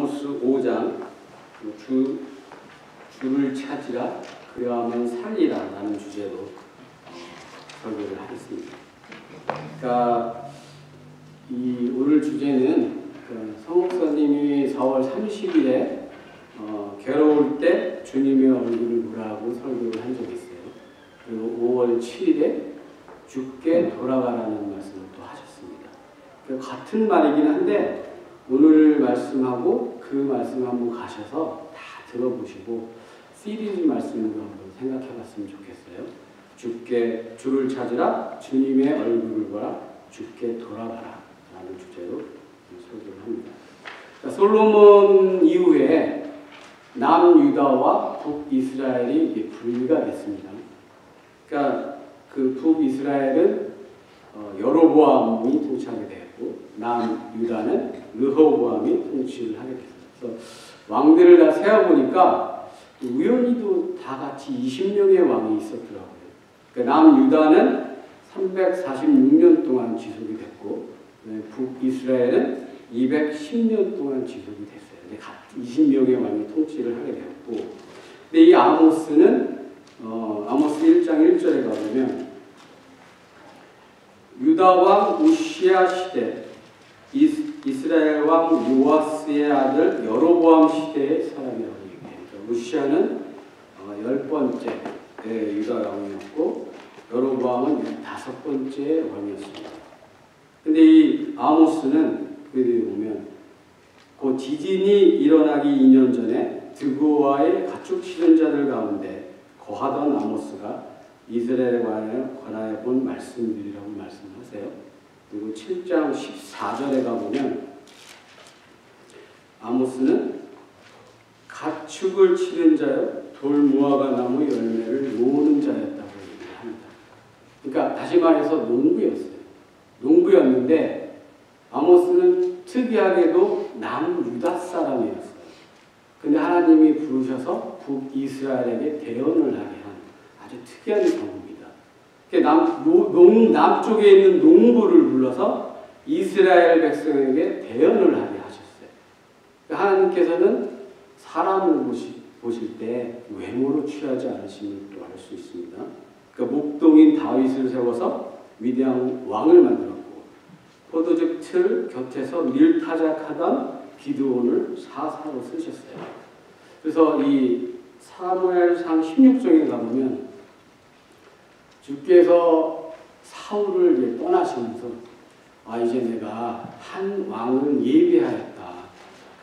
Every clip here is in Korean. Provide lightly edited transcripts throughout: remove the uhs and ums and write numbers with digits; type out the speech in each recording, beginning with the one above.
아모스 5장 주를 찾으라 그리하면 살리라 라는 주제로 설교를 하겠습니다. 그러니까 오늘 주제는 성 목사님이 4월 30일에 괴로울 때 주님의 얼굴을 보라고 설교를 한 적이 있어요. 그리고 5월 7일에 주께 돌아가라는 말씀을 또 하셨습니다. 같은 말이긴 한데 오늘 말씀하고 그 말씀 한번 가셔서 다 들어보시고 시리즈 말씀으로 한번 생각해 봤으면 좋겠어요. 주를 찾으라, 주님의 얼굴을 보라, 주께 돌아가라 라는 주제로 설교를 합니다. 그러니까 솔로몬 이후에 남유다와 북이스라엘이 분리가 됐습니다. 그러니까 그 북이스라엘은 여로보암이 통치하게 되었고 남유다는 르호보암이 통치를 하게 됐어요. 그래서 왕들을 다 세어보니까 우연히도 다 같이 20명의 왕이 있었더라고요. 그러니까 남유다는 346년 동안 지속이 됐고 북이스라엘은 210년 동안 지속이 됐어요. 20명의 왕이 통치를 하게 되었고, 근데 이 아모스는 아모스 1장 1절에 가보면 유다 왕 우시야 시대 이스라엘 왕 요아스의 아들 여로보암 시대의 사람이라고 얘기해요. 우시야는 10번째 유다 왕이었고 여로보암은 15번째 왕이었습니다. 근데 이 아모스는 그에 보면 그 지진이 일어나기 2년 전에 드고아의 가축 치는 자들 가운데 거하던 아모스가 이스라엘에 관하여 본 말씀들이라고 말씀하세요. 그리고 7장 14절에 가보면 아모스는 가축을 치는 자여 돌무화과 나무 열매를 모으는 자였다고 얘기합니다. 그러니까 다시 말해서 농부였어요. 농부였는데 아모스는 특이하게도 남유다 사람이었어요. 근데 하나님이 부르셔서 북이스라엘에게 대언을 하게 한 아주 특이한 경우입니다. 남쪽에 있는 농부를 불러서 이스라엘 백성에게 대언을 하게 하셨어요. 하나님께서는 사람을 보실 때 외모로 취하지 않으심을 또 알 수 있습니다. 목동인 다윗을 세워서 위대한 왕을 만들었고 포도즙 틀 곁에서 밀타작하던 기드온을 사사로 쓰셨어요. 그래서 이 사무엘상 16장에 가보면 주께서 사울을 이제 떠나시면서 이제 내가 한 왕을 예비하였다.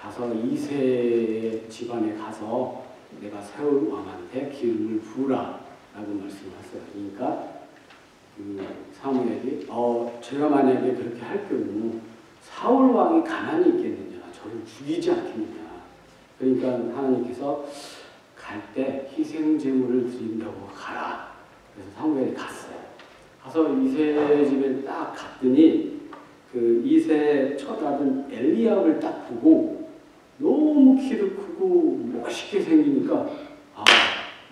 가서 이세 집안에 가서 내가 세울 왕한테 기름을 부으라 라고 말씀하셨어요. 그러니까 사무엘이 제가 만약에 그렇게 할 경우 사울 왕이 가만히 있겠느냐, 저를 죽이지 않겠느냐. 그러니까 하나님께서 갈 때 희생 제물을 드린다고 가라. 그래서 사무엘이 갔어요. 가서 이세 집에 딱 갔더니 그 이세 첫 아들 엘리압을 딱 보고 너무 키도 크고 멋있게 생기니까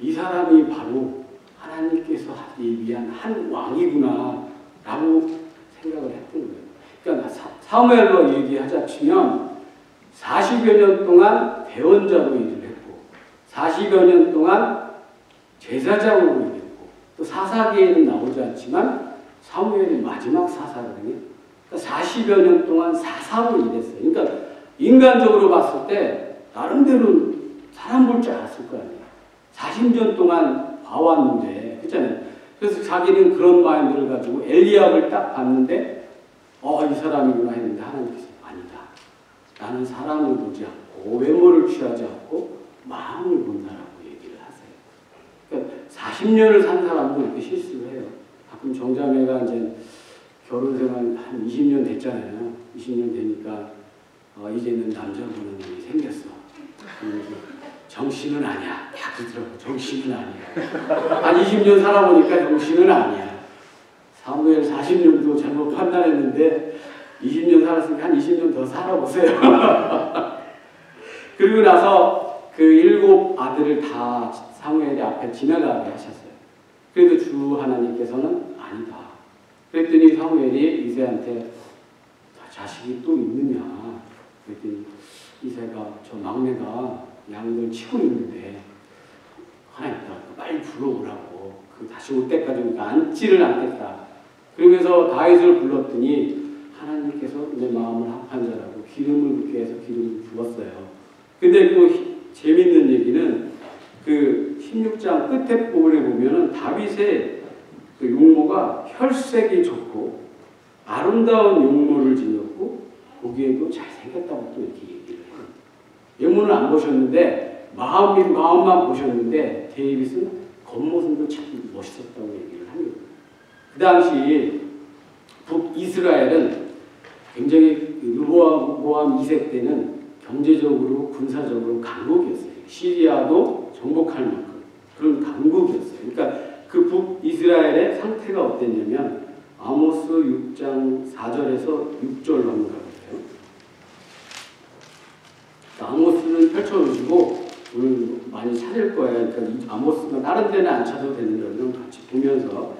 이 사람이 바로 하나님께서 예비한 한 왕이구나 라고 생각을 했던 거예요. 그러니까 사무엘로 얘기하자 치면 40여 년 동안 대언자로 일을 했고 40여 년 동안 제사장으로 일했고 또 사사기에는 나오지 않지만 사무엘이 마지막 사사거든요. 그러니까 40여 년 동안 사사로 일했어요. 그러니까 인간적으로 봤을 때 나름대로 사람 볼 줄 알았을 거 아니에요. 40년 동안 봐왔는데, 그렇잖아요. 그래서 자기는 그런 마인드를 가지고 엘리압을 딱 봤는데, 이 사람이구나 했는데 하나님께서 아니다. 나는 사람을 보지 않고 외모를 취하지 않고 마음을 본다라고 얘기를 하세요. 그러니까 40년을 산 사람도 이렇게 실수를 해요. 가끔 정자매가 이제 결혼 생활 한 20년 됐잖아요. 20년 되니까 이제는 남자 보는 일이 생겼어. 정신은 아니야. 다 그러더라고. 정신은 아니야. 한 20년 살아보니까 정신은 아니야. 사무엘 40년도 잘못 판단했는데 20년 살았으니까 한 20년 더 살아보세요. 그리고 나서 그 7 아들을 다 사무엘이 앞에 지나가게 하셨어요. 그래도 주 하나님께서는 아니다. 그랬더니 사무엘이 이새한테 자식이 또 있느냐. 그랬더니 이새가 저 막내가 양들 치고 있는데 하나 있다. 빨리 불러오라고. 그 다시 올 때까지 앉지를 않겠다. 그러면서 다윗을 불렀더니 하나님께서 내 마음을 합한 자라고 기름을 붓게 해서 기름을 부었어요. 근데 그 재밌는 얘기는 그 16장 끝에 부분에 보면은 다윗의 그 용모가 혈색이 좋고 아름다운 용모를 지녔고 보기에도 잘생겼다고 또 이렇게 얘기를 해요. 외모는 안 보셨는데 마음만 보셨는데 데이빗은 겉모습도 참 멋있었다고 얘기를 합니다. 그 당시 북이스라엘은 굉장히 르호보암 2세 때는 경제적으로 군사적으로 강국이었어요. 시리아도 정복할 만큼 그런 강국이었어요. 그러니까 그 북이스라엘의 상태가 어땠냐면 아모스 6장 4절에서 6절로 한번 가볼게요. 아모스는 펼쳐놓으시고 오늘 많이 찾을 거예요. 그러니까 아모스가 다른 데는 안 찾아도 되는데 오늘 같이 보면서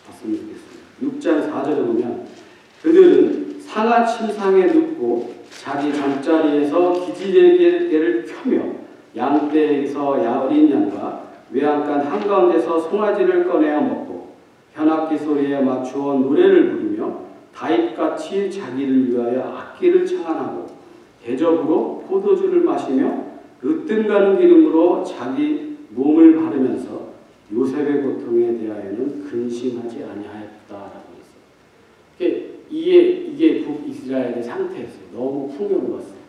봤으면 좋겠습니다. 6장 4절에 보면 그들은 상하 침상에 눕고 자기 잠자리에서 기지개를 펴며 양떼에서 어린 양과 외양간 한가운데서 송아지를 꺼내어 먹고 현악기 소리에 맞추어 노래를 부르며 다윗같이 자기를 위하여 악기를 창안하고 대접으로 포도주를 마시며 으뜸가는 기름으로 자기 몸을 바르면서 요셉의 고통에 대하여는 근심하지 아니하였다라고 했어요. 이게 북이스라엘의 상태였어요. 너무 풍요로웠어요.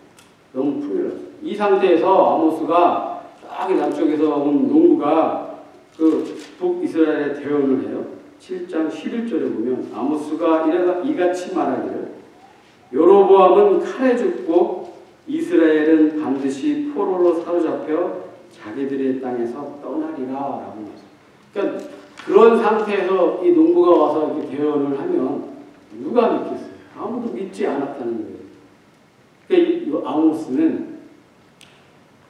너무 풍요로웠어요. 이 상태에서 아모스가 저기 남쪽에서 온 농부가 그 북이스라엘에 대언을 해요. 7장 11절에 보면 아모스가 이같이 말하기를 여로보암은 칼에 죽고 이스라엘은 반드시 포로로 사로잡혀 자기들의 땅에서 떠나리라 라고 했어요. 그러니까 그런 상태에서 이 농부가 와서 이렇게 대언을 하면 누가 믿겠어요? 아무도 믿지 않았다는 거예요. 그러니까 이 아모스는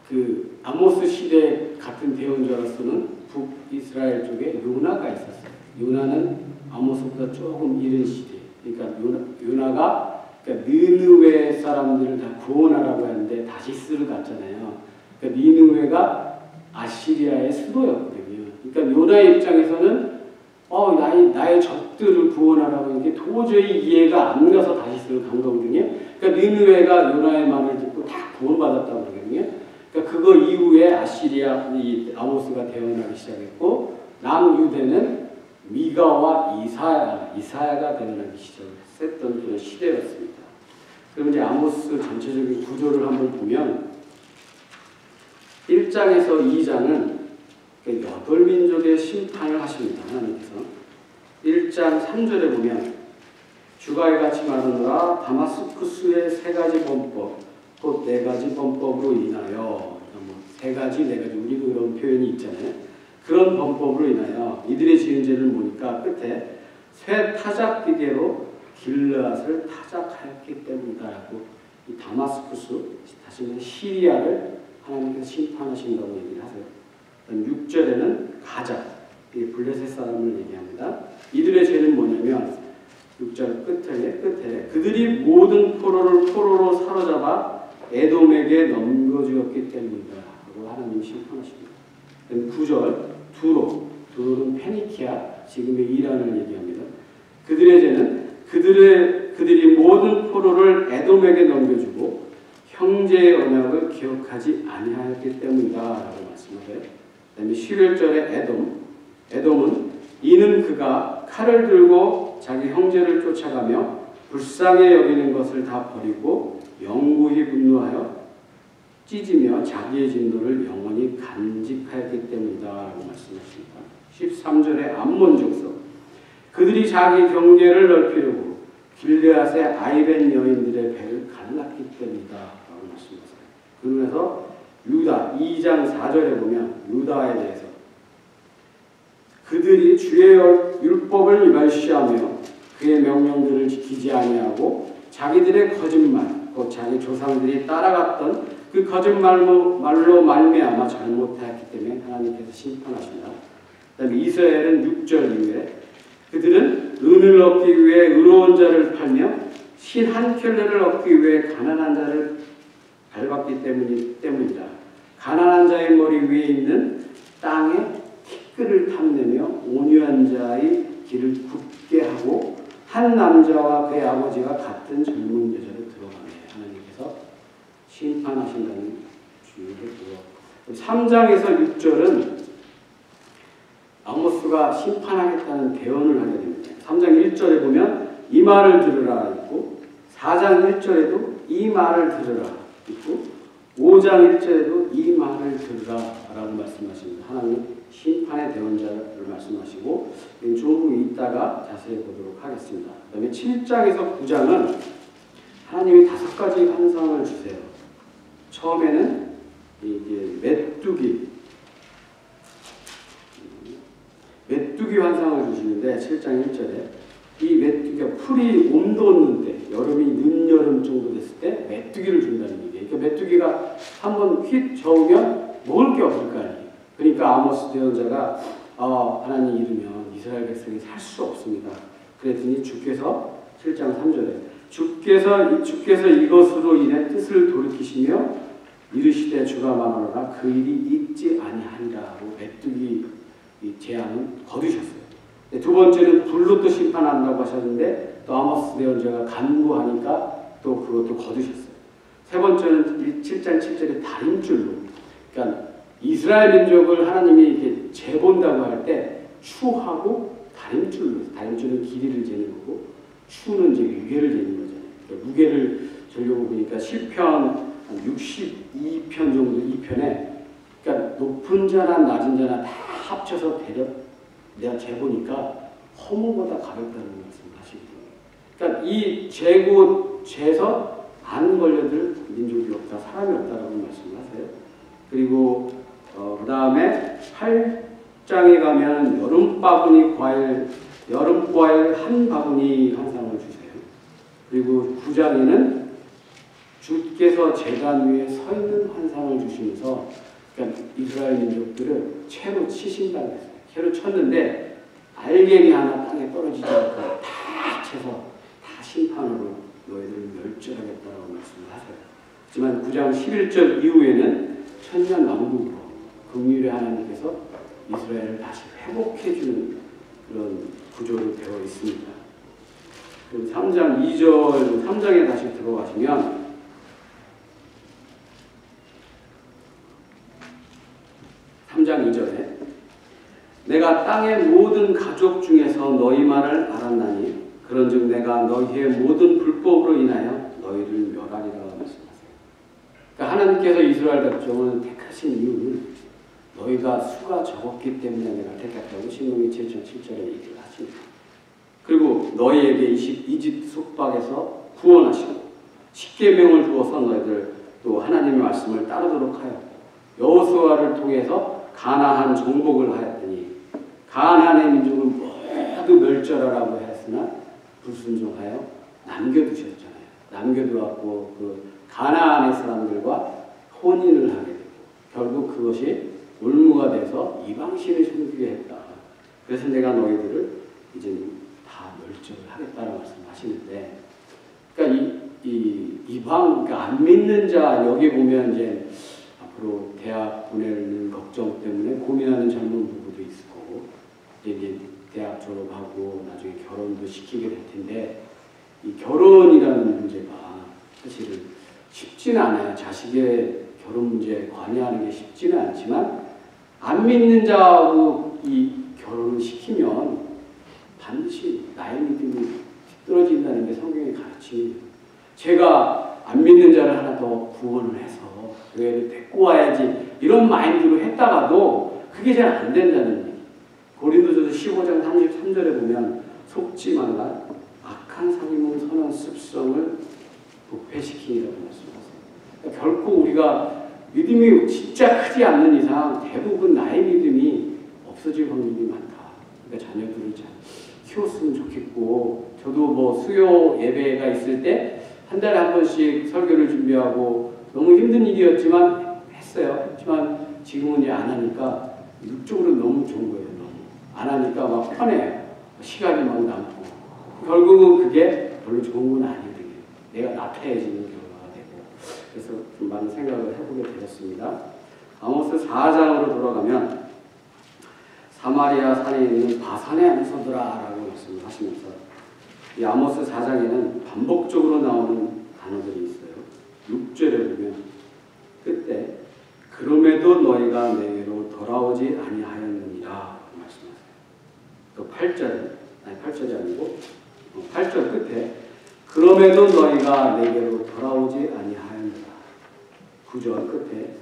그 아모스 시대 같은 대언자로서는 북이스라엘 쪽에 요나가 있었어요. 요나는 아모스보다 조금 이른 시대. 그러니까 요나가 그러니까 느느웨 사람들을 다 구원하라고 하는데 다시스를 갔잖아요. 그러니까 니느웨가 아시리아의 수도였거든요. 그러니까 요나의 입장에서는 나의 적들을 구원하라고 이게 도저히 이해가 안 가서 다시스를 간 거거든요. 그러니까 니느웨가 요나의 말을 듣고 다 구원받았다고 그러거든요. 그러니까 그거 이후에 아시리아 이 아모스가 대언하기 시작했고 남유대는 미가와 이사야가 대언하기 시작했던 그런 시대였습니다. 그럼 이제 아모스 전체적인 구조를 한번 보면 1장에서 2장은 8민족의 심판을 하십니다. 하나님께서 1장 3절에 보면 주가 이같이 말하노라 다마스쿠스의 3가지 범법 곧 4가지 범법으로 인하여 세 가지, 네 가지 우리도 그런 표현이 있잖아요. 그런 범법으로 인하여 이들의 지은 죄를 보니까 끝에 쇠 타작 기계로 길르앗을 타작하였기 때문이다라고 이 다마스쿠스 다시는 시리아를 하나님께서 심판하신다고 얘기를 하세요. 6절에는 가자, 블레셋 사람을 얘기합니다. 이들의 죄는 뭐냐면 6절 끝에 그들이 모든 포로로 사로잡아 에돔에게 넘겨주었기 때문이다 라고 하나님이 심판하십니다. 9절 두로는 페니키아 지금의 이란을 얘기합니다. 그들의 죄는 그들이 모든 포로를 에돔에게 넘겨주고 형제의 언약을 기억하지 아니하였기 때문이다 라고 말씀하세요. 그 다음에 11절에 에돔은 이는 그가 칼을 들고 자기 형제를 쫓아가며 불쌍히 여기는 것을 다 버리고 영구히 분노하여 찢으며 자기의 진노를 영원히 간직하였기 때문이다 라고 말씀하십니다. 13절에 암몬 족속 그들이 자기 경계를 넓히려고 길르앗의 아이벤 여인들의 배를 갈랐기 때문이다 라고 말씀하세요. 그러면서 유다 2장 4절에 보면 유다에 대해서 그들이 주의 율법을 멸시하며 그의 명령들을 지키지 아니하고 자기들의 거짓말 곧 자기 조상들이 따라갔던 그 거짓말로 말미암아 잘못하였기 때문에 하나님께서 심판하십니다. 그 다음에 이스라엘은 6절 이후에 그들은 은을 얻기 위해 의로운 자를 팔며 신 한 켤레를 얻기 위해 가난한 자를 밟았기 때문이다. 가난한 자의 머리 위에 있는 땅에 티끌을 탐내며 온유한 자의 길을 굳게 하고 한 남자와 그의 아버지가 같은 젊은 여자를 들어가네. 하나님께서 심판하신다는 주의했고요. 3장에서 6절은 아모스가 심판하겠다는 대언을 하게 됩니다. 3장 1절에 보면 이 말을 들으라 있고 4장 1절에도 이 말을 들으라 있고 5장 1절에도 이 말을 들으라 라고 말씀하십니다. 하나님 심판의 대언자를 말씀하시고 조금 이따가 자세히 보도록 하겠습니다. 그 다음에 7장에서 9장은 하나님이 5가지 환상을 주세요. 처음에는 이게 메뚜기 환상을 주시는데 7장 1절에 이 메뚜기가 풀이 온도는데 여름이 늦여름 정도 됐을 때 메뚜기를 준다는 얘기예요. 그러니까 메뚜기가 한번 휙 저으면 먹을 게 없을 거 아니에요. 그러니까 아모스 대언자가 하나님 이르면 이스라엘 백성이 살 수 없습니다. 그랬더니 주께서 7장 3절에 주께서 이것으로 인해 뜻을 돌이키시며 이르시되 주가 말하노라 그 일이 있지 아니하리라 하고 메뚜기 재앙은 거두셨어요. 두 번째는 불로 또 심판한다고 하셨는데 또 아모스 대언자가 간구하니까 또 그것도 거두셨어요. 세 번째는 7장 7절에 다림줄로, 그러니까 이스라엘 민족을 하나님이 이렇게 재본다고 할 때 추하고 다림줄은 길이를 재는 거고 추는 이제 무게를 재는 거잖아요. 그러니까 무게를 재려고 보니까 시편 62편 정도 2편에 그러니까 높은 자나 낮은 자나 다 합쳐서 내가 재보니까 허무보다 가볍다는 말씀을 하시거든요. 그러니까 이 재서 안 걸려들 민족이 없다, 사람이 없다라고 말씀을 하세요. 그리고 그 다음에 8장에 가면 여름 과일 한 바구니 환상을 주세요. 그리고 9장에는 주께서 제단 위에 서 있는 환상을 주시면서 그러니까 이스라엘 민족들을 채로 치신다고 했어요. 채로 쳤는데 알갱이 하나 땅에 떨어지지 않고 다 채서 다 심판으로 너희들을 멸절하겠다고 말씀을 하세요. 하지만 9장 11절 이후에는 천년 왕국으로 긍휼의 하나님께서 이스라엘을 다시 회복해주는 그런 구조로 되어 있습니다. 그리고 3장 2절, 3장에 다시 들어가시면 3장 2절에 내가 땅의 모든 가족 중에서 너희 말을 알았나니 그런즉 내가 너희의 모든 불법으로 인하여 너희를 멸하리라 말씀하세요. 그러니까 하나님께서 이스라엘 백성을 택하신 이유는 너희가 수가 적었기 때문에 내가 택했다고 신명기 7장 7절에 얘기를 하십니다. 그리고 너희에게 이집트 속박에서 구원하시고 십계명을 주어서 너희들 또 하나님의 말씀을 따르도록 하여 여호수아를 통해서 가나안 정복을 하였더니 가나안의 민족을 모두 멸절하라고 했으나 불순종하여 남겨두셨잖아요. 남겨두었고 그 가나안의 사람들과 혼인을 하게 되고 결국 그것이 올무가 돼서 이방신을 섬기게 했다. 그래서 내가 너희들을 이제 다 멸절을 하겠다는 말씀하시는데, 그러니까 이방, 그러니까 안 믿는 자 여기 보면 이제 앞으로 대학 보내는 걱정 때문에 고민하는 젊은 부부도 있을 거고, 이제 대학 졸업하고 나중에 결혼도 시키게 될 텐데, 이 결혼이라는 문제가 사실은 쉽지는 않아요. 자식의 결혼 문제에 관여하는 게 쉽지는 않지만, 안 믿는 자하고 이 결혼을 시키면 반드시 나의 믿음이 뒤떨어진다는 게 성경의 가르침이에요. 제가 안 믿는 자를 하나 더 구원을 해서 교회를 데리고 와야지 이런 마인드로 했다가도 그게 잘 안 된다는 얘기. 고린도전서 15장 33절에 보면 속지 말라 악한 상임은 선한 습성을 부패시키니라고 말씀하세요. 그러니까 결코 우리가 믿음이 진짜 크지 않는 이상 대부분 나의 믿음이 없어질 확률이 많다. 그러니까 자녀들을 잘 키웠으면 좋겠고, 저도 뭐 수요 예배가 있을 때 한 달에 한 번씩 설교를 준비하고 너무 힘든 일이었지만 했어요. 하지만 지금은 이제 안 하니까 육적으로 너무 좋은 거예요. 너무 안 하니까 막 편해요. 시간이 막 남고 결국은 그게 별로 좋은 건 아니거든요. 내가 나태해지는 결과가 되고, 그래서 좀 많은 생각을 해보게 되었습니다. 아모스 4장으로 돌아가면 사마리아 산에 있는 바산의 암소들아라고 말씀을 하시면서 이 아모스 4장에는 반복적으로 나오는 단어들이 있어요. 6절에 보면 그때 그럼에도 너희가 내게로 돌아오지 아니하였느니라 말씀하세요. 또 8절이 아니고 8절 끝에 그럼에도 너희가 내게로 돌아오지 아니하였느니라. 9절 끝에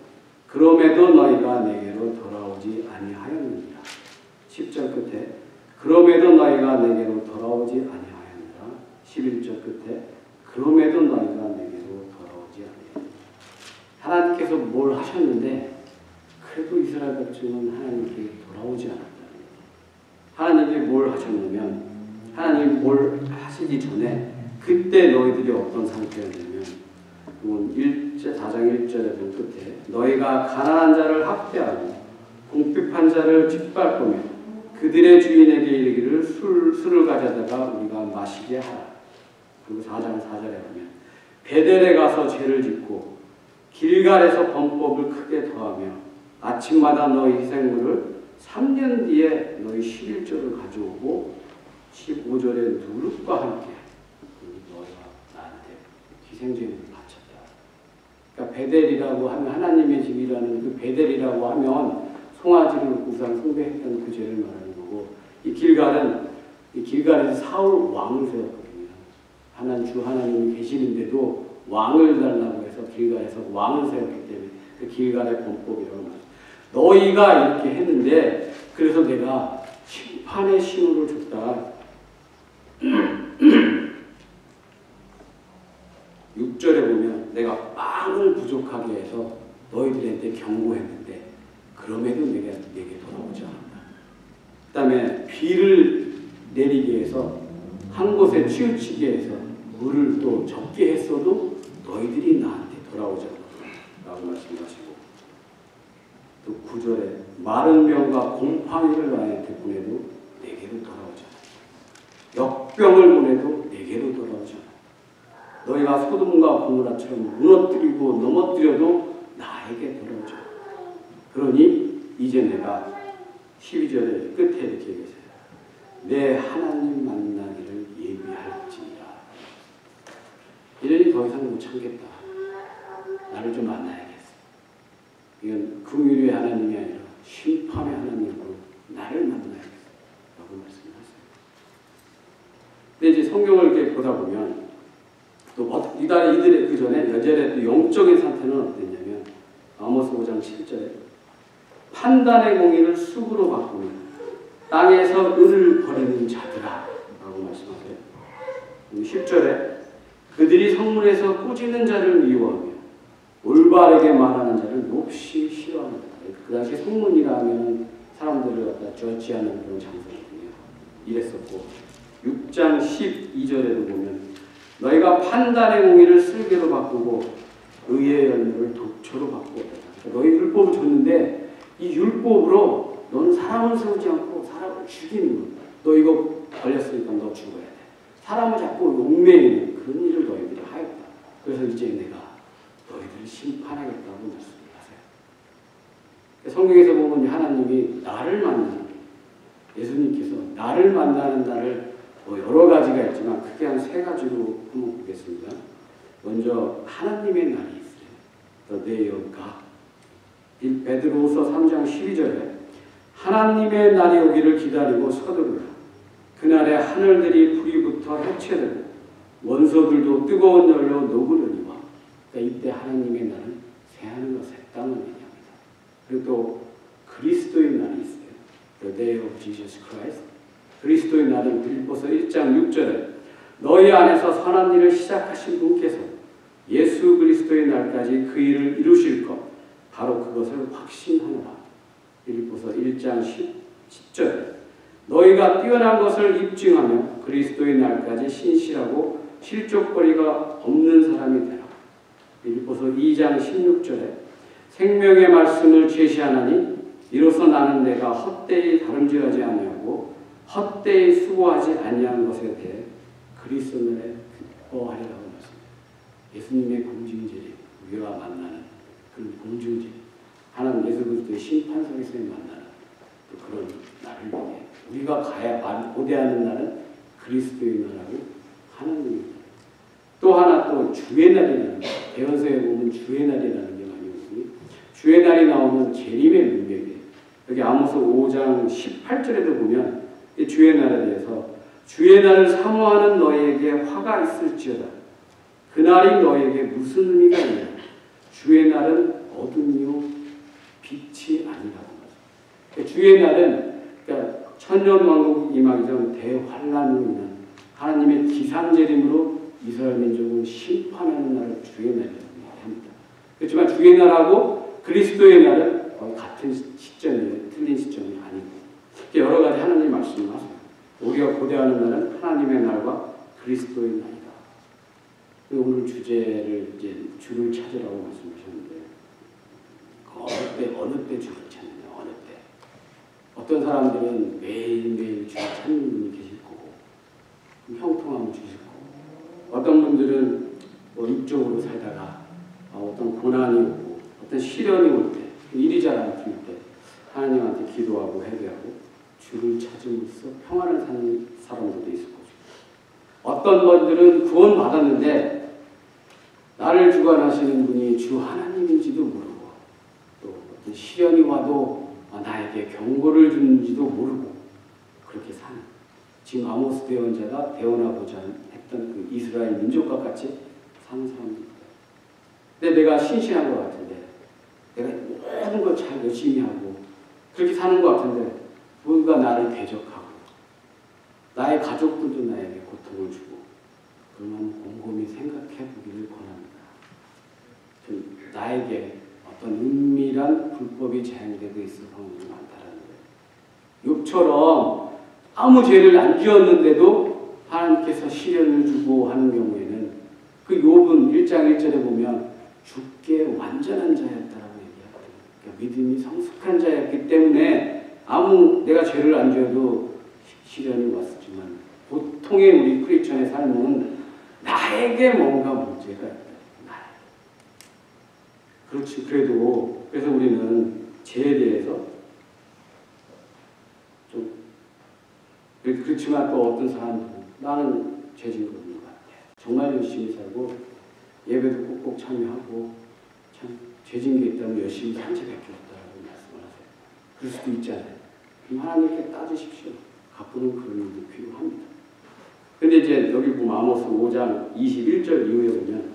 그럼에도 너희가 내게로 돌아오지 아니하였느니라. 10절 끝에 그럼에도 너희가 내게로 돌아오지 아니하였느니라. 11절 끝에 그럼에도 너희가 내게로 돌아오지 아니하였느니라. 하나님께서 뭘 하셨는데 그래도 이스라엘 백성은 하나님께 돌아오지 않았다. 하나님이 뭘 하셨냐면 하나님이 뭘 하시기 전에 그때 너희들이 어떤 상태였냐면 4장 1절에 본 끝에 너희가 가난한 자를 학대하고 궁핍한 자를 짓밟으며 그들의 주인에게 이르기를 술을 가져다가 우리가 마시게 하라. 그리고 4장 4절에 보면 베델에 가서 죄를 짓고 길갈에서 범법을 크게 더하며 아침마다 너희 희생물을 3년 뒤에 너희 11조를 가져오고 15절에 누룩과 함께 너희가 나한테 희생제물을 바쳤다. 그러니까 베델이라고 하면 하나님의 집이라는 그 베델이라고 하면 송아지를 우상 숭배했던 그 죄를 말하는 거고 이 길갈에서 사울 왕을 세웠거든요. 하나님이 계시는데도 왕을 달라고 해서 길갈에서 왕을 세웠기 때문에 그 길갈의 범법이라고 말합니다. 너희가 이렇게 했는데 그래서 내가 심판의 신호를 줬다. 6절에 보면 내가 빵을 부족하게 해서 너희들한테 경고했는데 그럼에도 내게 돌아오지 않았다. 그 다음에 비를 내리게 해서 한 곳에 치우치게 해서 물을 또 적게 했어도 너희들이 나한테 돌아오지 않았다 라고 말씀하시고 또 9절에 마른 병과 곰팡이를 너희한테 보내도 내게로 돌아오지 않았다. 역병을 보내도 내게로 돌아오지 않았다. 너희가 소돔과 고모라처럼 무너뜨리고 넘어뜨려도 나에게 돌아오지 않았다. 그러니 이제 내가 12절의 끝에 이렇게 얘기했어요. 내 하나님 만나기를 예비할지니라. 이러니 더 이상 못 참겠다. 나를 좀 만나야겠어. 이건 긍휼의 하나님이 아니라 심판의 하나님으로 나를 만나야겠어. 라고 말씀하셨어요. 근데 이제 성경을 이렇게 보다 보면 또 이들의 그 전에 여전의 또 영적인 상태는 어땠냐면 아모스 5장 7절에 판단의 공의를 쑥으로 바꾸며 땅에서 을을 버리는 자들아 라고 말씀하세요. 10절에 그들이 성문에서 꾸짖는 자를 미워하며 올바르게 말하는 자를 몹시 싫어합니다. 그 당시 성문이라 하면 사람들을 갖다 저지하는 그런 장소거든요. 이랬었고 6장 12절에도 보면 너희가 판단의 공의를 슬개로 바꾸고 의의 열매를 독초로 바꾸었다. 너희 율법을 줬는데 이 율법으로 너는 사람을 세우지 않고 사람을 죽이는 거야. 너 이거 걸렸으니까 너 죽어야 돼. 사람을 자꾸 용맹이는 그런 일을 너희들이 하였다. 그래서 이제 내가 너희들을 심판하겠다고 말씀하세요. 성경에서 보면 하나님이 나를 만나는 예수님께서 나를 만나는 날을 여러 가지가 있지만 크게 한 3가지로 한번 보겠습니다. 먼저 하나님의 날이 있어요. The day of God. 베드로후서 3장 12절에 하나님의 날이 오기를 기다리고 서두르라. 그날에 하늘들이 불이 붙어 해체되고 원소들도 뜨거운 열로 녹으려니와. 그러니까 이때 하나님의 날은 새하늘과 새 땅을 얘기합니다. 그리고 또 그리스도의 날이 있어요. The day of Jesus Christ. 그리스도의 날은 빌립보서 1장 6절에 너희 안에서 선한 일을 시작하신 분께서 예수 그리스도의 날까지 그 일을 이루실 것 바로 그것을 확신하노라. 빌립보서 1장 10절에 너희가 뛰어난 것을 입증하며 그리스도의 날까지 신실하고 실족거리가 없는 사람이 되라. 빌립보서 2장 16절에 생명의 말씀을 제시하나니 이로써 나는 내가 헛되이 다름질하지 아니하고 헛되이 수고하지 아니한 것에 대해 그리스도의 기뻐하리라고 말씀합니다. 예수님의 공징제를 우리가 만나는 그런 공중제, 하나님 예수 그리스도의 심판석에서 만나는 또 그런 날을 위해 우리가 가야 고대하는 날은 그리스도의 날하고 하나님의 날. 또 하나 또 주의 날이라는 거. 대언서에 보면 주의 날이라는 게 많이 오니 주의 날이 나오면 재림의 문맥이에요. 여기 아모스 5장 18절에도 보면 이 주의 날에 대해서 주의 날을 사모하는 너희에게 화가 있을지어다. 그날이 너희에게 무슨 의미가 있냐. 주의 날은 어둠이요 빛이 아니라고 말합니다. 주의 날은 그러니까 천년왕국 임하기 전 대환란으로 인한 하나님의 기상재림으로 이스라엘 민족을 심판하는 날을 주의 날이라고 합니다. 그렇지만 주의 날하고 그리스도의 날은 거의 같은 시점이에요. 틀린 시점이 아니고 여러 가지 하나님 말씀을 하세요. 우리가 고대하는 날은 하나님의 날과 그리스도의 날이다. 오늘 주제를 이제 주를 찾으라고 말씀하셨는데 어느 때 주를 찾느냐. 어느 때. 어떤 사람들은 매일매일 주를 찾는 분이 계실 거고 형통함을 주실 거고 어떤 분들은 뭐 육적으로 살다가 어떤 고난이 오고 어떤 시련이 올 때 일이 잘 안 풀릴 때 하나님한테 기도하고 회개하고 주를 찾음으로써 평안을 사는 사람들도 있을 거죠. 어떤 분들은 구원 받았는데 나를 주관하시는 분이 주 하나님인지도 모르고 또 어떤 시련이 와도 나에게 경고를 주는지도 모르고 그렇게 사는 지금 아모스 대언자가 대언하고자 했던 그 이스라엘 민족과 같이 사는 사람들입니다. 근데 내가 신실한 것 같은데 내가 모든 걸 잘 열심히 하고 그렇게 사는 것 같은데 누군가 나를 대적하고 나의 가족들도 나에게 고통을 주고 그러면 곰곰이 생각해 보기를 권합니다. 나에게 어떤 은밀한 불법이 재행되고 있을 확률이 많다는 거예요. 욥처럼 아무 죄를 안 지었는데도 하나님께서 시련을 주고 하는 경우에는 그 욥은 1장 1절에 보면 주께 완전한 자였다라고 얘기하거든요. 그러니까 믿음이 성숙한 자였기 때문에 아무 내가 죄를 안 지어도 시련이 왔었지만 보통의 우리 크리스천의 삶은 나에게 뭔가 문제가 있다. 그렇지. 그래서 우리는 죄에 대해서 좀 그렇지만 또 어떤 사람들은 나는 죄진 거 없는 것 같아. 정말 열심히 살고 예배도 꼭꼭 참여하고 참 죄진 게 있다면 열심히 한 죄밖에 없다라고 말씀을 하세요. 그럴 수도 있잖아요. 그럼 하나님께 따지십시오. 가끔은 그런 일도 필요합니다. 근데 이제 여기 보면 아모스 5장 21절 이후에 보면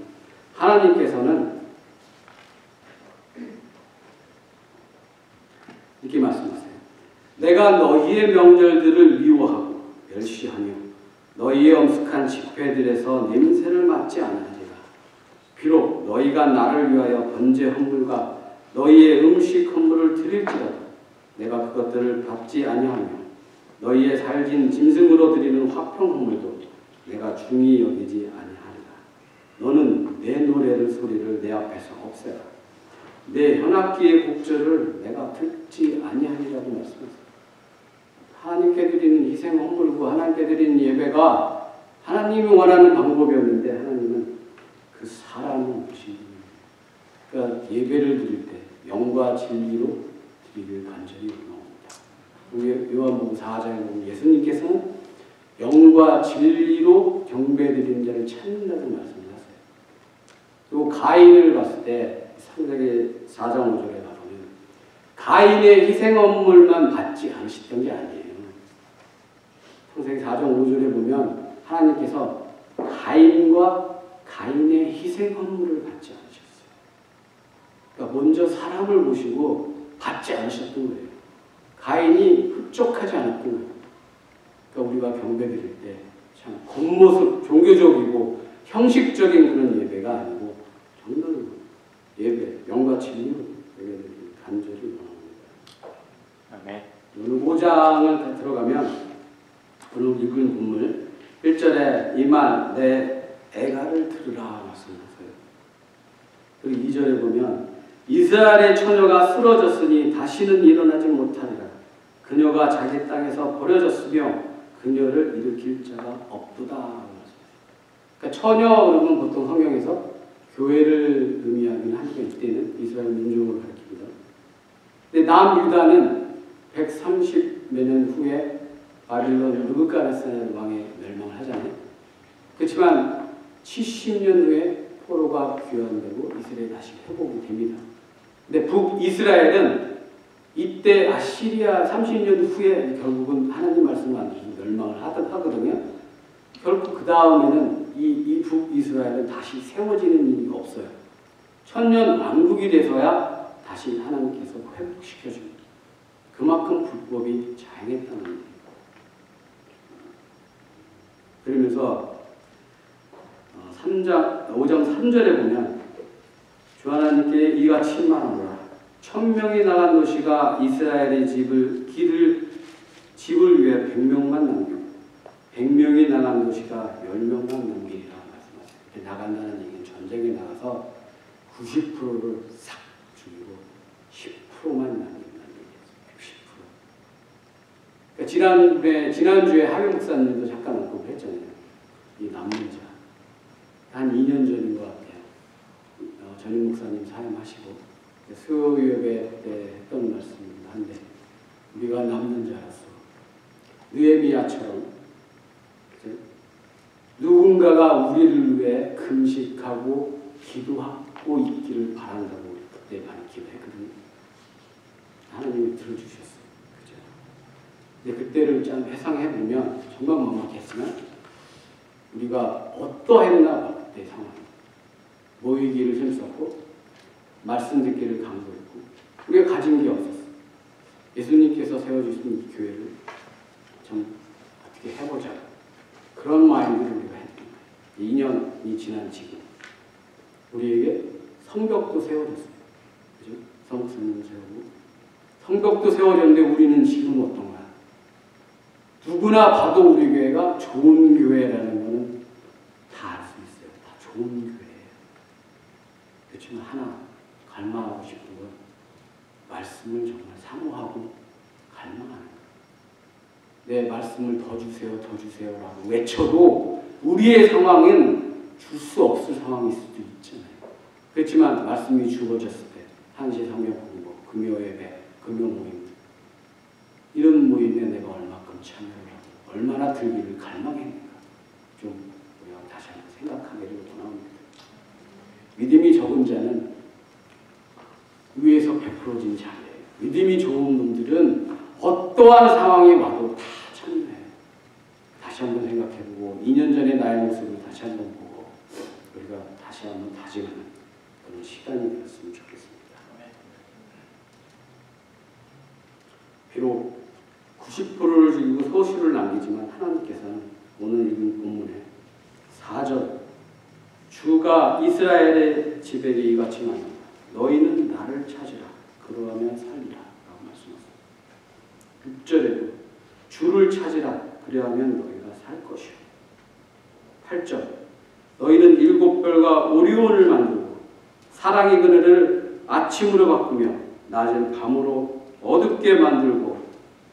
하나님께서는 이렇게 말씀하세요. 내가 너희의 명절들을 미워하고 멸시하며 너희의 엄숙한 집회들에서 냄새를 맡지 않으리라. 비록 너희가 나를 위하여 번제 헌물과 너희의 음식 헌물을 드릴지라도 내가 그것들을 받지 아니하며 너희의 살진 짐승으로 드리는 화평 헌물도 내가 중히 여기지 아니하리라. 너는 내 노래를 소리를 내 앞에서 없애라. 내 현악기의 곡절을 내가 듣지 아니하리라고 말씀하세요. 하나님께 드리는 희생 헌물과 하나님께 드리는 예배가 하나님이 원하는 방법이었는데 하나님은 그 사람을 보신 분이에요. 그러니까 예배를 드릴 때 영과 진리로 드리길 간절히 원합니다. 요한복음 4장에 보면 예수님께서는 영과 진리로 경배드리는 자를 찾는다고 말씀을 하세요. 그리고 가인을 봤을 때 창세기 4장 5절에 가보면 가인의 희생헌물만 받지 않으셨던 게 아니에요. 창세기 4장 5절에 보면 하나님께서 가인과 가인의 희생헌물을 받지 않으셨어요. 그러니까 먼저 사람을 보시고 받지 않으셨던 거예요. 가인이 흡족하지 않았던 거예요. 그러니까 우리가 경배드릴 때 참 겉모습 종교적이고 형식적인 그런 예배가 아니고 정말 예배, 영과 진리로 예배를 간절히 원합니다. 오늘 5장을 들어가면 오늘 읽은 본문 1절에 이 말 내 애가를 들으라 말씀하세요. 그리고 2절에 보면 이스라엘의 처녀가 쓰러졌으니 다시는 일어나지 못하리라. 그녀가 자기 땅에서 버려졌으며 그녀를 일으킬 자가 없도다. 그러니까 처녀 그러면 보통 성경에서 교회를 의미하기는 하지만 이때는 이스라엘 민족을 가리킵니다. 근데 남유다는 130몇 년 후에 바빌론 느부갓네살 왕의 멸망을 하잖아요. 그렇지만 70년 후에 포로가 귀환되고 이스라엘이 다시 회복이 됩니다. 근데 북이스라엘은 이때 아시리아 30년 후에 결국은 하나님 말씀을 안 주시고 멸망을 하거든요. 결국 그 다음에는 이 북이스라엘은 다시 세워지는 일이 없어요. 천년 왕국이 돼서야 다시 하나님께서 회복시켜줍니다. 그만큼 불법이 자행했다는 거예요. 그러면서 5장 3절에 보면 주 하나님께 이같이 말하노라. 1000명이 나간 도시가 이스라엘의 집을 위해 100명만 남기고 100명이 나간 도시가 10명만 남기리라 말씀하세요. 이렇게 나간다는 얘기는 전쟁에 나가서 90%를 싹 죽이고 10%만 남긴다는 얘기예요. 60%. 그러니까 지난주에 하경 목사님도 잠깐 언급을 했잖아요. 이 남는 자. 한 2년 전인 것 같아요. 전임 목사님 사임하시고 수요 예배 때 했던 말씀입니다. 한데 우리가 남는 자로서 느헤미야처럼 누군가가 우리를 위해 금식하고 기도하고 있기를 바란다고 그때 많이 기도했거든요. 하나님이 들어주셨어요. 그죠? 근데 그때를 좀 회상해 보면 정말 막막했지만 우리가 어떠했나 봐. 그때 상황. 모이기를 힘썼고 말씀 듣기를 강조했고 우리가 가진 게 없었어. 예수님께서 세워주신 이 교회를 좀 어떻게 해보자. 그런 마인드를 우리가 했던 거예요. 2년이 지난 지금 우리에게 성벽도 세워졌어요. 그죠? 성수님을 세우고 성벽도 세워졌는데 우리는 지금 어떤가? 누구나 봐도 우리 교회가 좋은 교회라는 거는 다 알 수 있어요. 다 좋은 교회예요. 그렇지만 하나 갈망하고 싶은 건 말씀을 정말 사모하고 갈망하는 거예요. 내 말씀을 더 주세요, 더 주세요라고 외쳐도 우리의 상황은 줄 수 없을 상황일 수도 있잖아요. 그렇지만 말씀이 주어졌을 때 한시 성경 공부, 금요 예배, 금요 모임 이런 모임에 내가 얼마큼 참여를 하고 얼마나 들기를 갈망했는가 좀 우리가 다시 한번 생각하기를 원합니다. 믿음이 적은 자는 위에서 베풀어진 자예요. 믿음이 좋은 분들은 어떠한 상황이 와도 다 참여해요. 다시 한번 생각해보고 2년 전의 나의 모습을 다시 한번 보고 우리가 다시 한번 다짐하는 그런 시간이 되었으면 좋겠습니다. 비록 90%를 죽이고 소수를 남기지만 하나님께서는 오늘 읽은 본문에 4절 주가 이스라엘의 집에게 이같이 말합니다. 너희는 나를 찾으라. 그러하면 살리라. 라고 말씀하셨습니다. 6절에도 주를 찾으라. 그리하면 너희가 살 것이요. 8절 너희는 7별과 오리온을 만들고 사랑의 그늘을 아침으로 바꾸며 낮을 밤으로 어둡게 만들고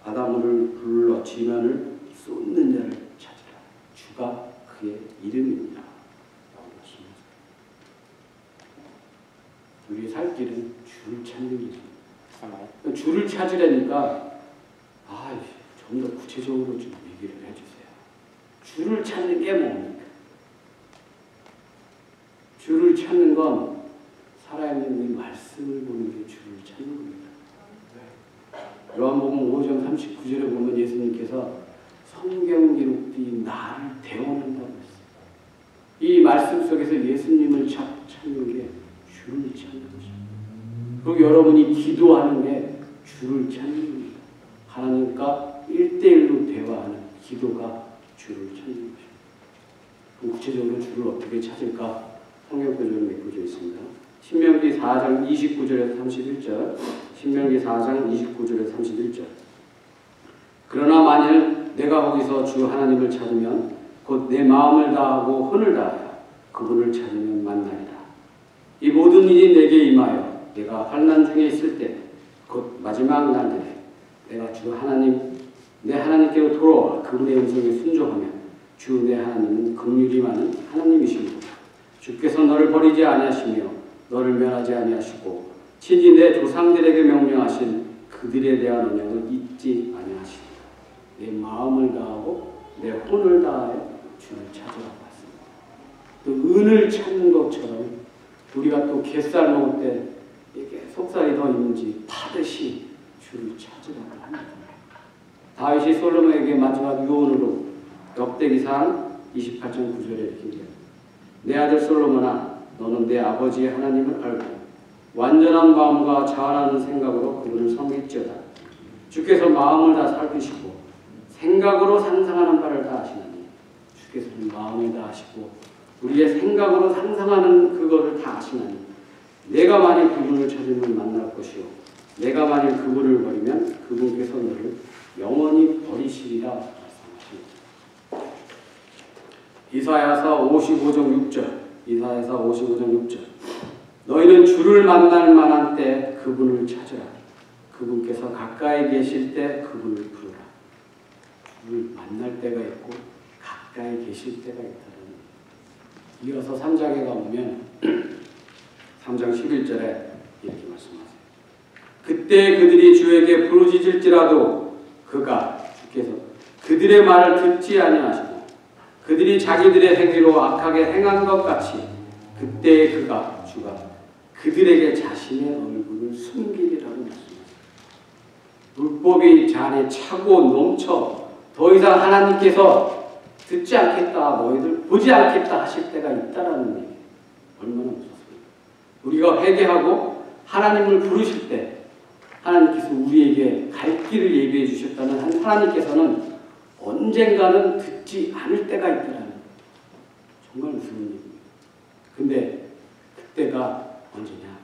바닷물을 불러 지면을 쏟는 자를 찾으라. 주가 그의 이름입니다. 라고 말씀하셨습니다. 우리의 살 길은 주를 찾는 길입니다. 주를 찾으려니까 좀 더 구체적으로 좀 얘기를 해주세요. 주를 찾는 게 뭡니까? 주를 찾는 건 살아있는 이 말씀을 보는 게 주를 찾는 겁니다. 요한복음 5장 39절에 보면 예수님께서 성경 기록들이 나를 대원한다고 했어요. 이 말씀 속에서 예수님을 찾는 게 주를 찾는 것입니다. 그리고 여러분이 기도하는 게 주를 찾는 겁니다. 하나님과 1대1로 대화하는 기도가 주를 찾는 것입니다. 그럼 구체적으로 주를 어떻게 찾을까? 성경 구절을 메꿔져 있습니다. 신명기 4장 29절에서 31절 신명기 4장 29절에서 31절 그러나 만일 내가 거기서 주 하나님을 찾으면 곧 내 마음을 다하고 혼을 다하여 그분을 찾으면 만나리라. 이 모든 일이 내게 임하여 내가 환난 중에 있을 때 곧 마지막 날들에 내가 주 하나님 내 하나님께로 돌아와 그분의 음성에 순종하면 주 내 하나님은 긍휼이 많은 하나님이시므로 주께서 너를 버리지 아니하시며 너를 멸하지 아니하시고 친히 내 조상들에게 명령하신 그들에 대한 언약을 잊지 아니하시리라. 내 마음을 다하고 내 혼을 다하여 주를 찾으라고 했습니다. 또 은을 찾는 것처럼 우리가 또 갯살 먹을 때 이게 속살이 더 있는지 파듯이 주를 찾으라고 합니다. 다윗이 솔로몬에게 마지막 유언으로 역대기상 28장 9절에 이렇게 얘기합니다. 내 아들 솔로몬아, 너는 내 아버지의 하나님을 알고 완전한 마음과 자원하는 생각으로 그분을 섬길지어다. 주께서 마음을 다 살피시고 생각으로 상상하는 바를 다 아시나니. 주께서는 마음을 다 아시고 우리의 생각으로 상상하는 그거를 다 아시나니. 내가 만일 그분을 찾으면 만날 것이요 내가 만일 그분을 버리면 그분께서 너를 영원히 버리시리라 말씀하십니다. 이사야서 55장 6절. 이사야서 55장 6절. 너희는 주를 만날 만한 때 그분을 찾으라. 그분께서 가까이 계실 때 그분을 부르라. 주를 만날 때가 있고 가까이 계실 때가 있다는. 이어서 3장에 가보면 3장 11절에 이렇게 말씀하세요. 그때 그들이 주에게 부르짖을지라도 주께서 그들의 말을 듣지 아니하시고 그들이 자기들의 행위로 악하게 행한 것 같이 그때 주가 그들에게 자신의 얼굴을 숨기리라고 말씀하셨습니다. 율법이 제 안에 차고 넘쳐 더 이상 하나님께서 듣지 않겠다, 너희들 보지 않겠다 하실 때가 있다라는 얘기. 얼마나 무섭습니까? 우리가 회개하고 하나님을 부르실 때 하나님께서 우리에게 갈 길을 예비해 주셨다는 하나님께서는 언젠가는 듣지 않을 때가 있다라는, 정말 무서운 얘기입니다. 근데 그때가 언제냐?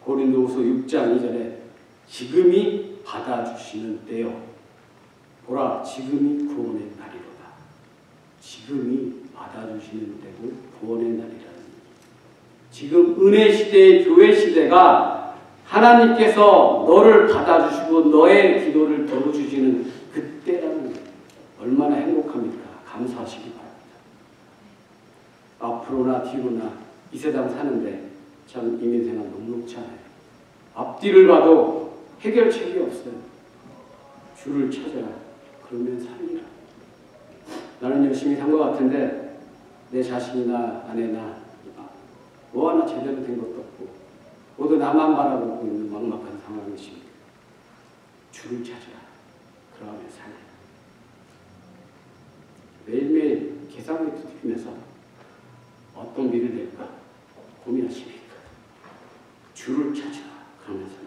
고린도후서 6장 2절에 지금이 받아주시는 때요. 보라, 지금이 구원의 날이로다. 지금이 받아주시는 때고 구원의 날이라는. 지금 은혜 시대의 교회 시대가 하나님께서 너를 받아주시고 너의 기도를 들어주시는 그때라는 거예요. 얼마나 행복합니까? 감사하시기 바랍니다. 앞으로나 뒤로나 이 세상 사는데 참 이민생활 녹록지 않아요. 앞뒤를 봐도 해결책이 없어요. 주를 찾아라. 그러면 살리라. 나는 열심히 산 것 같은데 내 자식이나 아내나 뭐 하나 제대로 된 것도 없고 모두 나만 바라보고 있는 막막한 상황이십니다. 주를 찾아라. 그러면 살리라. 매일매일 계산을 두드리면서 어떤 길을 낼까 고민하십니까? 주를 찾아라. 그러면 살리라.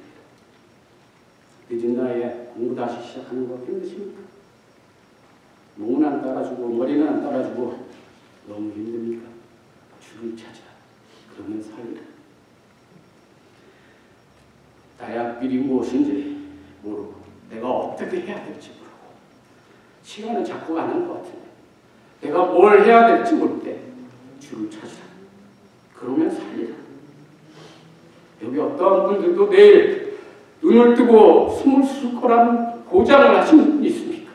늦은 나이에 공부 다시 시작하는 거 힘드십니까? 몸은 안 따라주고 머리는 안 따라주고 너무 힘듭니까? 주를 찾아라. 그러면 살리라. 나의 앞길이 무엇인지 모르고 내가 어떻게 해야 될지 모르고 시간은 자꾸 가는 것 같은데 내가 뭘 해야 될지 모를 때 주를 찾으라. 그러면 살리라. 여기 어떠한 분들도 내일 눈을 뜨고 숨을 쉴 거라는 보장을 하시는 분이 있습니까?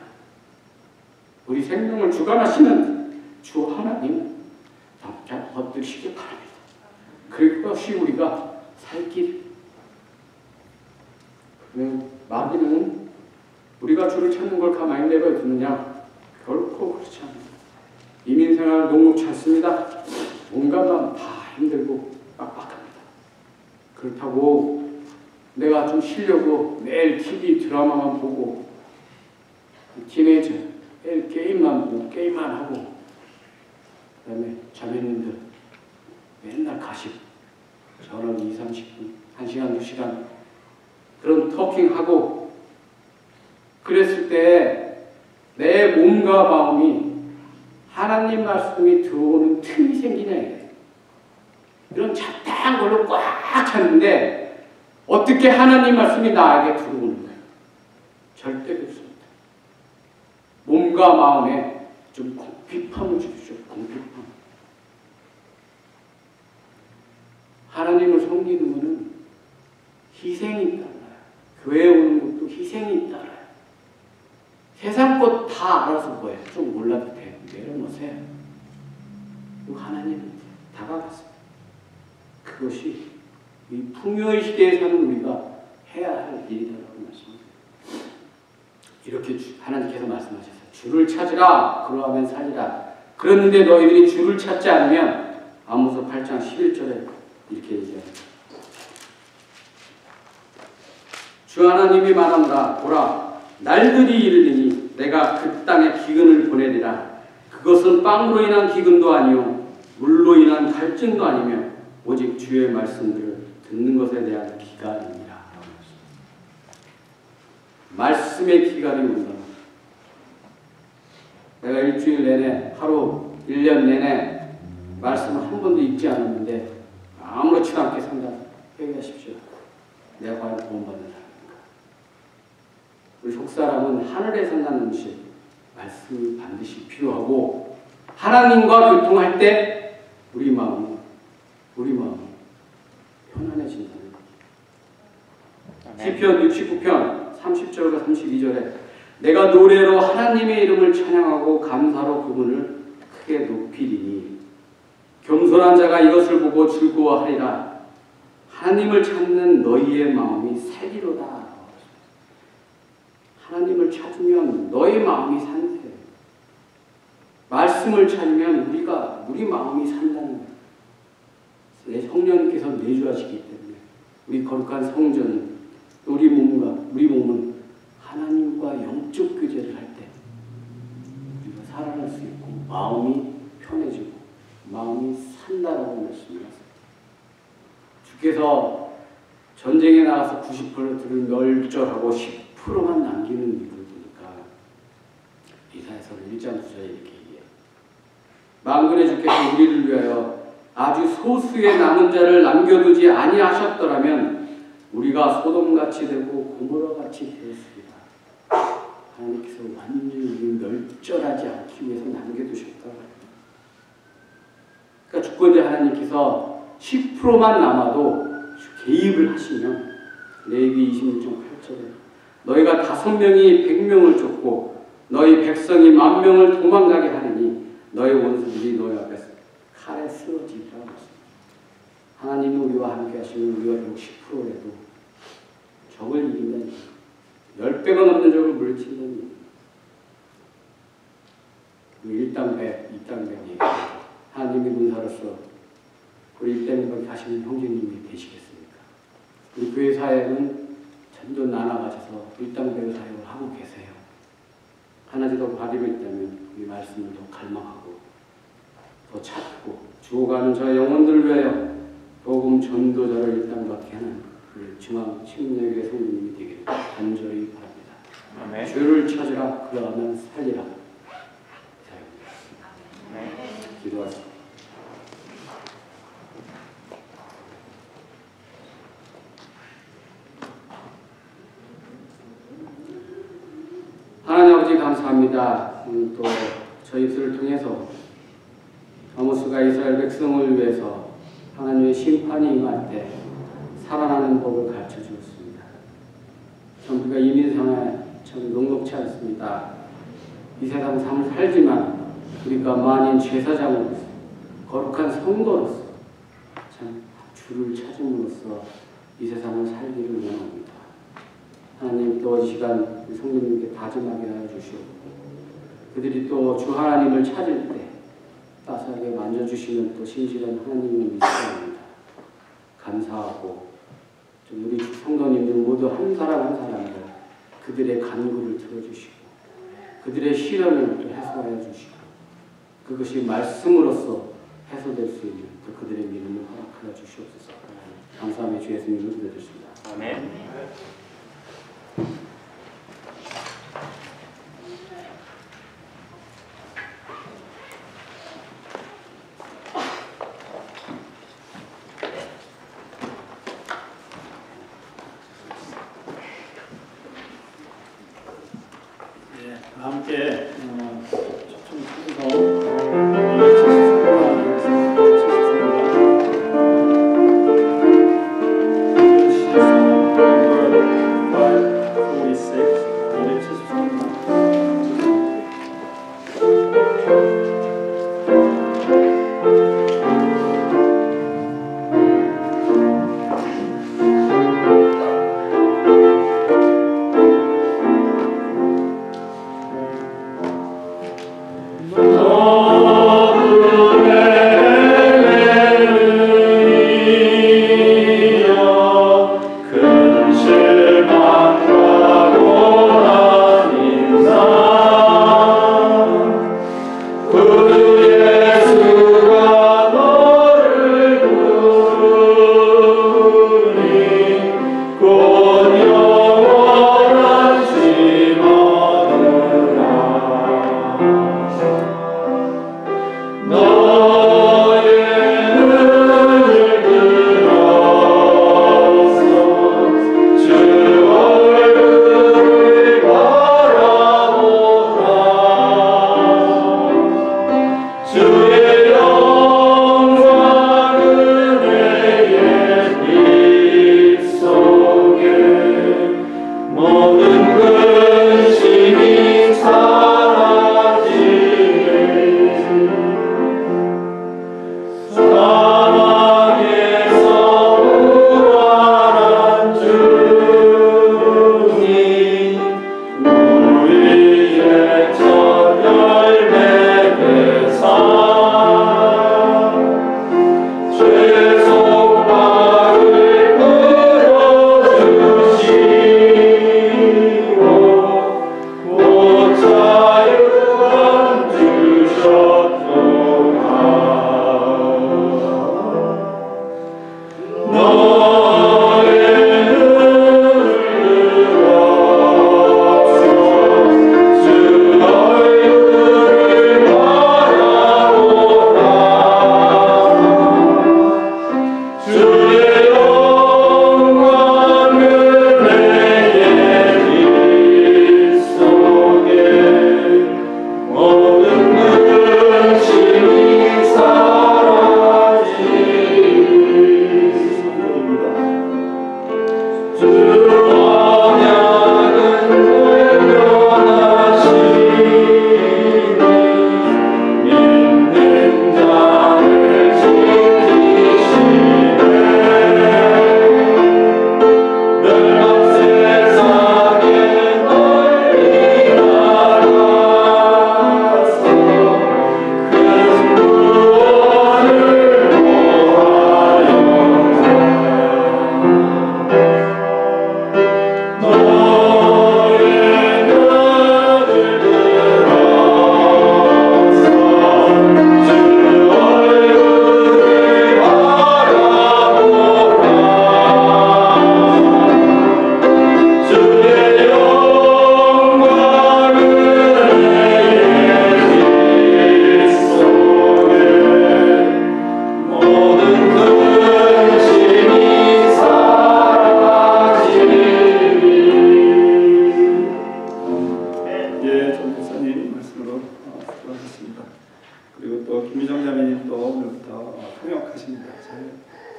우리 생명을 주관하시는 주 하나님 잘 얻으시기 바랍니다. 그것이 우리가 살 길. 마귀는 우리가 주를 찾는 걸 가만히 내버려두느냐? 결코 그렇지 않습니다. 이민생활 녹록치 않습니다. 온갖 다 힘들고 빡빡합니다. 그렇다고 내가 좀 쉬려고 매일 TV 드라마만 보고 티네이저 매일 게임만 보고 게임만 하고 그 다음에 자매님들 맨날 가십 전화 2, 30분 1시간, 2시간 그런 토킹하고 그랬을 때 내 몸과 마음이 하나님 말씀이 들어오는 틈이 생기냐 이게. 이런 잡다한 걸로 꽉 찼는데 어떻게 하나님 말씀이 나에게 들어오는 거예요? 절대 그렇습니다. 몸과 마음에 좀 공핍함을 주십시오. 공핍함. 하나님을 섬기는 것은 희생이 따라요. 교회에 오는 것도 희생이 따라요. 세상 것 다 알아서 뭐예요? 좀 몰라도 돼. 내려놓으세요. 그리고 하나님은 다가갔습니다. 그것이 이 풍요의 시대에 사는 우리가 해야 할 일이라고 말씀하세요. 이렇게 하나님께서 말씀하셨어요. 주를 찾으라. 그러하면 살리라. 그런데 너희들이 주를 찾지 않으면 아모스 8장 11절에 이렇게 얘기합니다. 주 하나님이 말한다. 보라, 날들이 이르리니 내가 그 땅에 기근을 보내리라. 그것은 빵으로 인한 기근도 아니요 물로 인한 갈증도 아니며 오직 주의 말씀들을 듣는 것에 대한 기간이니라. 말씀의 기간이 온다. 내가 일주일 내내, 하루, 1년 내내 말씀을 한 번도 읽지 않았는데 아무렇지도 않게 산다. 회개하십시오. 내가 과연 구원받는 사람인가? 우리 속사람은 하늘에서 난 음식, 말씀이 반드시 필요하고 하나님과 교통할 때 우리 마음이 편안해진다는 거죠. 시편 69편 30절과 32절에 내가 노래로 하나님의 이름을 찬양하고 감사로 그분을 크게 높이리니 겸손한 자가 이것을 보고 즐거워하리라. 하나님을 찾는 너희의 마음이 살리로다. 하나님을 찾으면 너희 마음이 산대. 말씀을 찾으면 우리 마음이 산다는 거예요. 성령님께서 내주하시기 때문에 우리 거룩한 성전은 우리 몸은 하나님과 영적 교제를 할 때 우리가 살아날 수 있고 마음이 편해지고 마음이 산다라고 말씀하셨습니다. 주께서 전쟁에 나가서 90%를 멸절하고 10%만 남기는 이유를 보니까 이사야서 1장 9절에 이렇게 얘기해요. 만군의 주께서 우리를 위하여 아주 소수의 남은 자를 남겨두지 아니하셨더라면 우리가 소돔같이 되고 고모라같이 되었습니다. 하나님께서 완전히 멸절하지 않기 위해서 남겨두셨다. 그러니까 주권자 하나님께서 10%만 남아도 개입을 하시면 레위기 26장 8절에 너희가 5명이 100명을 쫓고 너희 백성이 10,000명을 도망가게 하느니 너희 원수들이 너희 앞에서 칼에 쓰러지리라고 했습니다. 하나님은 우리와 함께 하시면 우리가 비록 10%라도 적을 이긴다는 얘기예요. 10배가 넘는 적을 물리친다는 얘기예요. 일당백, 이당백 얘기예요. 하나님의 군사로서 우리 일당백 하시는 형제님이 되시겠습니까? 우리 교회 사역은 전도 나눠가셔서 일당백의 사역을 하고 계세요. 하나님도 바람이 있다면 이 말씀을 더 갈망하고 더 찾고 죽어가는 저 영혼들을 위하여 복음 전도자를 일당받게 하는 우리 중앙 침례교회 성도님이 되기를 간절히 바랍니다. 아멘. 주를 찾으라 그러하면 살리라. 기도하십시오. 하나님 아버지 감사합니다. 또 저희 입술을 통해서 아모스가 이스라엘 백성을 위해서 하나님의 심판이 임할 때 살아나는 법을 가르쳐 주었습니다. 참 우리가 이민생활 참 녹록치 않습니다. 이 세상 삶을 살지만 우리가 만인 제사장으로서 거룩한 성도로서 참 주를 찾음으로써 이 세상을 살기를 원합니다. 하나님 또 이 시간 성도님께 다짐하게 하여 주시옵고 그들이 또 주 하나님을 찾을 때 따스하게 만져주시는 또 신실한 하나님을 믿습니다. 감사하고 우리 성도님들 모두 한 사람 한 사람들 그들의 간구를 들어주시고 그들의 시련을 또 해소하여 주시고 그것이 말씀으로서 해소될 수 있는 또 그들의 믿음을 허락하여 주시옵소서. 감사하며 주 예수님을 기도드립니다. 아멘. 함께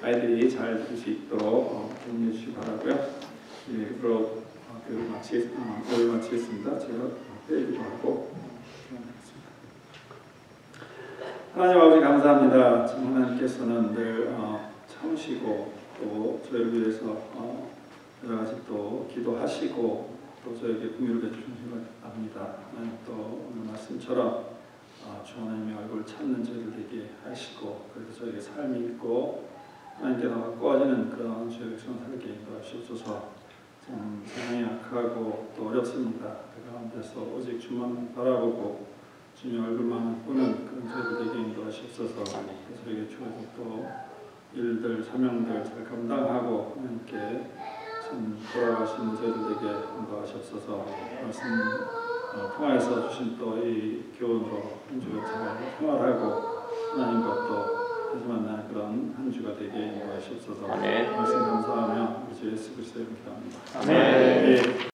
아이들이 잘 들을 수 있도록 격려해 주시기 바라고요. 예, 그럼 교육을 마치겠습니다. 제가 회의도 하고 하나님 아버지 감사합니다. 지금 하나님께서는 늘 참으시고 또 저희를 위해서 여러 가지 또 기도하시고 또 저에게 긍휼을 베푸시는 걸 압니다. 하나님 또 오늘 말씀처럼 주 하나님의 얼굴을 찾는 저희들 되게 하시고 그래서 저에게 삶이 있고 하나님께 더 가까워지는 그런 주의 백성 살게 인도하시옵소서. 참 세상이 약하고 또 어렵습니다. 그 가운데서 오직 주만 바라보고 주님의 얼굴만 보는 그런 저희들에게 인도하시옵소서. 저에게 주어진 또 일들 사명들 잘 감당하고 하나님께 참 돌아가시는 저희들에게 인도하시옵소서. 말씀 통하여서 주신 또 이 교훈으로 한 주를 잘 생활하고